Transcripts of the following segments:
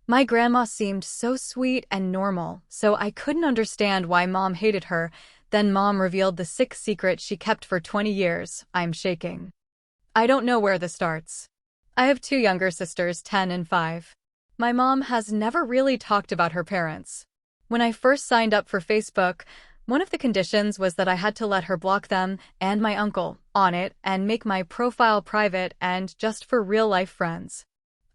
My grandma seemed so sweet and normal, so I couldn't understand why Mom hated her. Then Mom revealed the sick secret she kept for 20 years. I'm shaking. I don't know where this starts. I have two younger sisters, 10 and 5. My mom has never really talked about her parents. When I first signed up for Facebook, one of the conditions was that I had to let her block them and my uncle on it and make my profile private and just for real-life friends.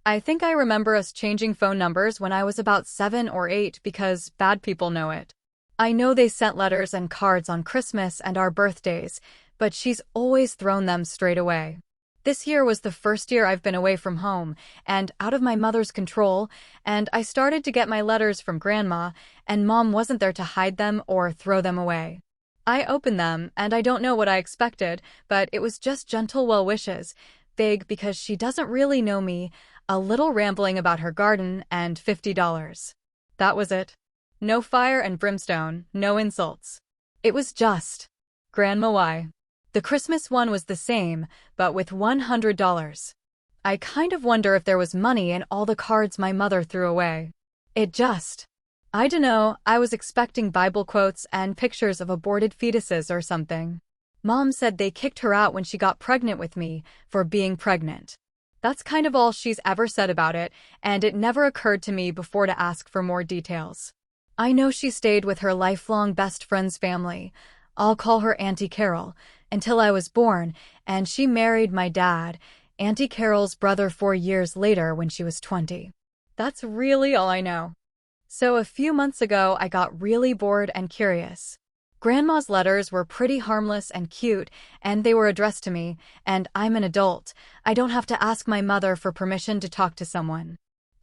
I think I remember us changing phone numbers when I was about 7 or 8 because bad people know it. I know they sent letters and cards on Christmas and our birthdays, but she's always thrown them straight away. This year was the first year I've been away from home and out of my mother's control, and I started to get my letters from Grandma, and Mom wasn't there to hide them or throw them away. I opened them, and I don't know what I expected, but it was just gentle well wishes, vague because she doesn't really know me, a little rambling about her garden, and $50. That was it. No fire and brimstone, no insults. It was just, Grandma, why? The Christmas one was the same, but with $100. I kind of wonder if there was money in all the cards my mother threw away. I dunno, I was expecting Bible quotes and pictures of aborted fetuses or something. Mom said they kicked her out when she got pregnant with me for being pregnant. That's kind of all she's ever said about it, and it never occurred to me before to ask for more details. I know she stayed with her lifelong best friend's family. I'll call her Auntie Carol, until I was born, and she married my dad, Auntie Carol's brother, 4 years later when she was 20. That's really all I know. So a few months ago, I got really bored and curious. Grandma's letters were pretty harmless and cute, and they were addressed to me, and I'm an adult. I don't have to ask my mother for permission to talk to someone.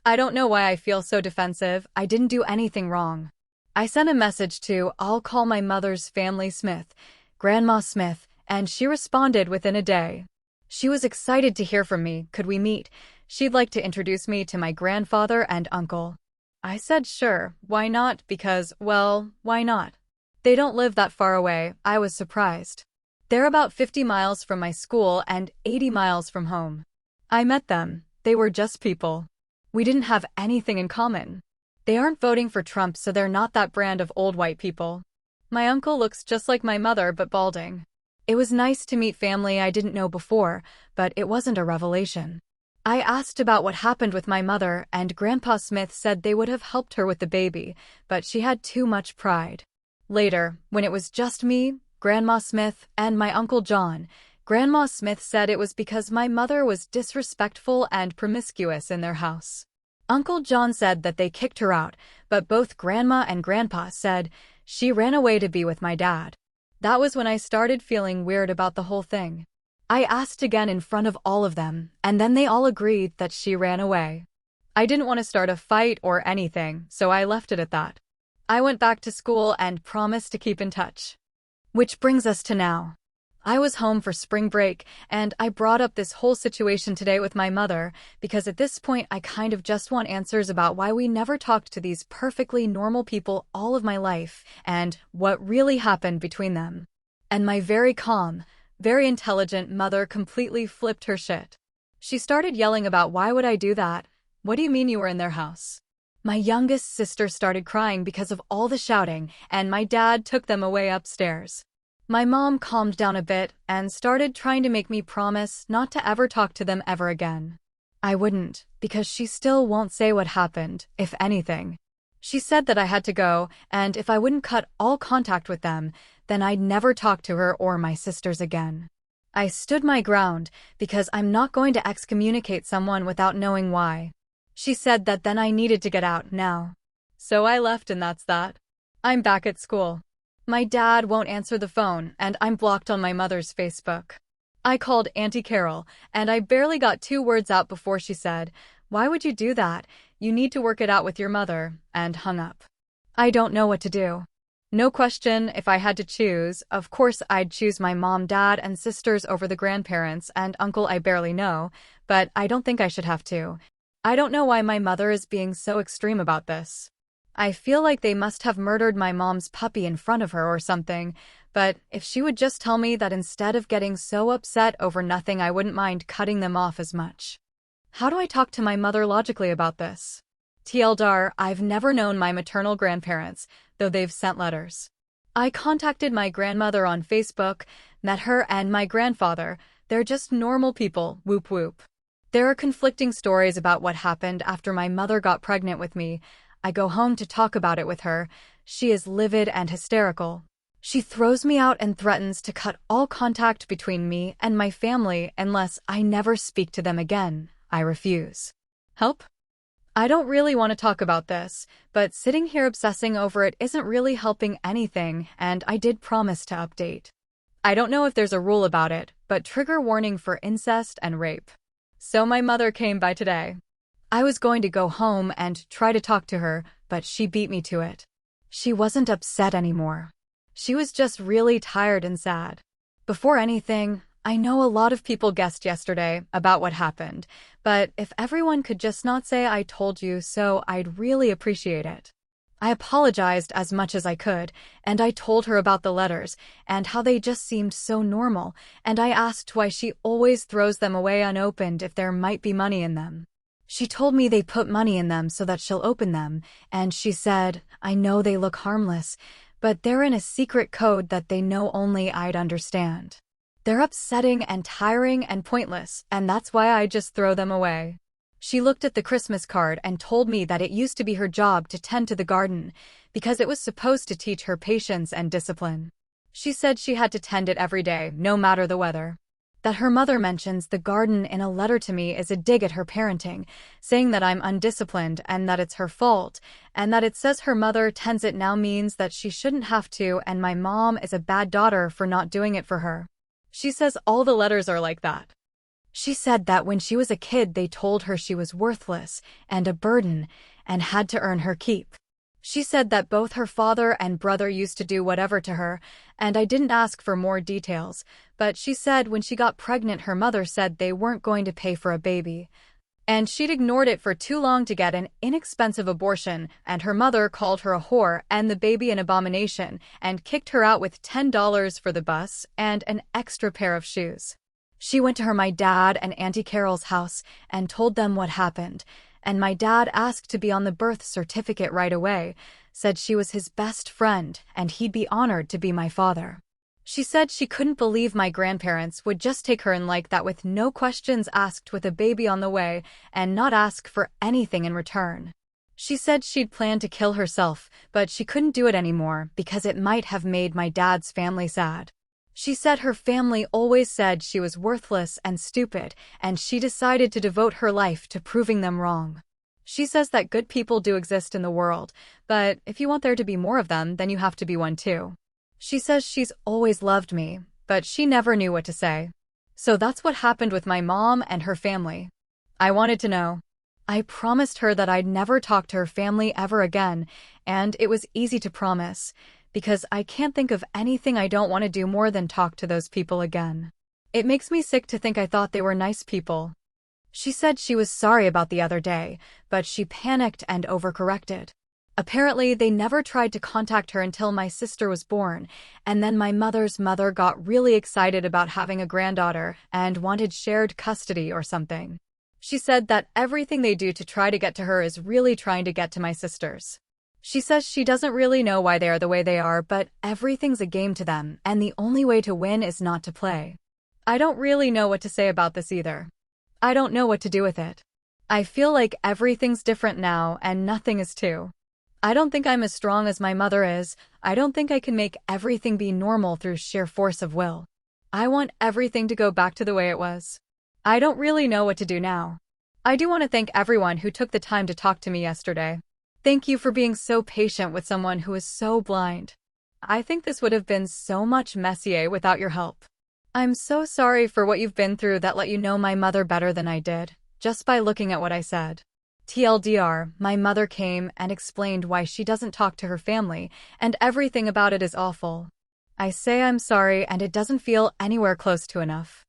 I don't know why I feel so defensive. I didn't do anything wrong. I sent a message to I'll call my mother's family Smith, Grandma Smith, and she responded within a day. She was excited to hear from me. Could we meet? She'd like to introduce me to my grandfather and uncle. I said sure, why not? Because, well, why not? They don't live that far away. I was surprised. They're about 50 miles from my school and 80 miles from home. I met them. They were just people. We didn't have anything in common. They aren't voting for Trump, so they're not that brand of old white people. My uncle looks just like my mother but balding. It was nice to meet family I didn't know before, but it wasn't a revelation. I asked about what happened with my mother, and Grandpa Smith said they would have helped her with the baby, but she had too much pride. Later, when it was just me, Grandma Smith, and my Uncle John, Grandma Smith said it was because my mother was disrespectful and promiscuous in their house. Uncle John said that they kicked her out, but both Grandma and Grandpa said she ran away to be with my dad. That was when I started feeling weird about the whole thing. I asked again in front of all of them, and then they all agreed that she ran away. I didn't want to start a fight or anything, so I left it at that. I went back to school and promised to keep in touch. Which brings us to now. I was home for spring break, and I brought up this whole situation today with my mother, because at this point I kind of just want answers about why we never talked to these perfectly normal people all of my life, and what really happened between them. And my very calm, very intelligent mother completely flipped her shit. She started yelling about why would I do that? What do you mean you were in their house? My youngest sister started crying because of all the shouting, and my dad took them away upstairs. My mom calmed down a bit and started trying to make me promise not to ever talk to them ever again. I wouldn't, because she still won't say what happened, if anything. She said that I had to go, and if I wouldn't cut all contact with them, then I'd never talk to her or my sisters again. I stood my ground, because I'm not going to excommunicate someone without knowing why. She said that then I needed to get out now. So I left, and that's that. I'm back at school. My dad won't answer the phone, and I'm blocked on my mother's Facebook. I called Auntie Carol, and I barely got 2 words out before she said, "Why would you do that? You need to work it out with your mother," and hung up. I don't know what to do. No question, if I had to choose, of course I'd choose my mom, dad, and sisters over the grandparents and uncle I barely know, but I don't think I should have to. I don't know why my mother is being so extreme about this. I feel like they must have murdered my mom's puppy in front of her or something, but if she would just tell me that instead of getting so upset over nothing, I wouldn't mind cutting them off as much. How do I talk to my mother logically about this? TLDR, I've never known my maternal grandparents, though they've sent letters. I contacted my grandmother on Facebook, met her and my grandfather. They're just normal people, whoop whoop. There are conflicting stories about what happened after my mother got pregnant with me. I go home to talk about it with her. She is livid and hysterical. She throws me out and threatens to cut all contact between me and my family unless I never speak to them again. I refuse. Help? I don't really want to talk about this, but sitting here obsessing over it isn't really helping anything, and I did promise to update. I don't know if there's a rule about it, but trigger warning for incest and rape. So my mother came by today. I was going to go home and try to talk to her, but she beat me to it. She wasn't upset anymore. She was just really tired and sad. Before anything, I know a lot of people guessed yesterday about what happened, but if everyone could just not say I told you so, I'd really appreciate it. I apologized as much as I could, and I told her about the letters and how they just seemed so normal, and I asked why she always throws them away unopened if there might be money in them. She told me they put money in them so that she'll open them, and she said, I know they look harmless, but they're in a secret code that they know only I'd understand. They're upsetting and tiring and pointless, and that's why I just throw them away. She looked at the Christmas card and told me that it used to be her job to tend to the garden because it was supposed to teach her patience and discipline. She said she had to tend it every day, no matter the weather. That her mother mentions the garden in a letter to me is a dig at her parenting, saying that I'm undisciplined and that it's her fault, and that it says her mother tends it now means that she shouldn't have to, and my mom is a bad daughter for not doing it for her. She says all the letters are like that. She said that when she was a kid they told her she was worthless and a burden and had to earn her keep. She said that both her father and brother used to do whatever to her, and I didn't ask for more details, but she said when she got pregnant her mother said they weren't going to pay for a baby, and she'd ignored it for too long to get an inexpensive abortion, and her mother called her a whore and the baby an abomination and kicked her out with $10 for the bus and an extra pair of shoes. She went to my dad and Auntie Carol's house and told them what happened, and my dad asked to be on the birth certificate right away, said she was his best friend and he'd be honored to be my father. She said she couldn't believe my grandparents would just take her in like that with no questions asked with a baby on the way and not ask for anything in return. She said she'd planned to kill herself, but she couldn't do it anymore because it might have made my dad's family sad. She said her family always said she was worthless and stupid, and she decided to devote her life to proving them wrong. She says that good people do exist in the world, but if you want there to be more of them, then you have to be one too. She says she's always loved me, but she never knew what to say. So that's what happened with my mom and her family. I wanted to know. I promised her that I'd never talk to her family ever again, and it was easy to promise, because I can't think of anything I don't want to do more than talk to those people again. It makes me sick to think I thought they were nice people. She said she was sorry about the other day, but she panicked and overcorrected. Apparently, they never tried to contact her until my sister was born, and then my mother's mother got really excited about having a granddaughter and wanted shared custody or something. She said that everything they do to try to get to her is really trying to get to my sisters. She says she doesn't really know why they are the way they are, but everything's a game to them, and the only way to win is not to play. I don't really know what to say about this either. I don't know what to do with it. I feel like everything's different now, and nothing is too. I don't think I'm as strong as my mother is. I don't think I can make everything be normal through sheer force of will. I want everything to go back to the way it was. I don't really know what to do now. I do want to thank everyone who took the time to talk to me yesterday. Thank you for being so patient with someone who is so blind. I think this would have been so much messier without your help. I'm so sorry for what you've been through that let you know my mother better than I did, just by looking at what I said. TLDR, my mother came and explained why she doesn't talk to her family, and everything about it is awful. I say I'm sorry and it doesn't feel anywhere close to enough.